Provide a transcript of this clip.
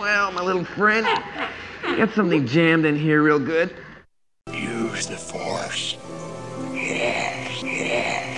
Well, my little friend, got something jammed in here real good. Use the Force. Yes, yes.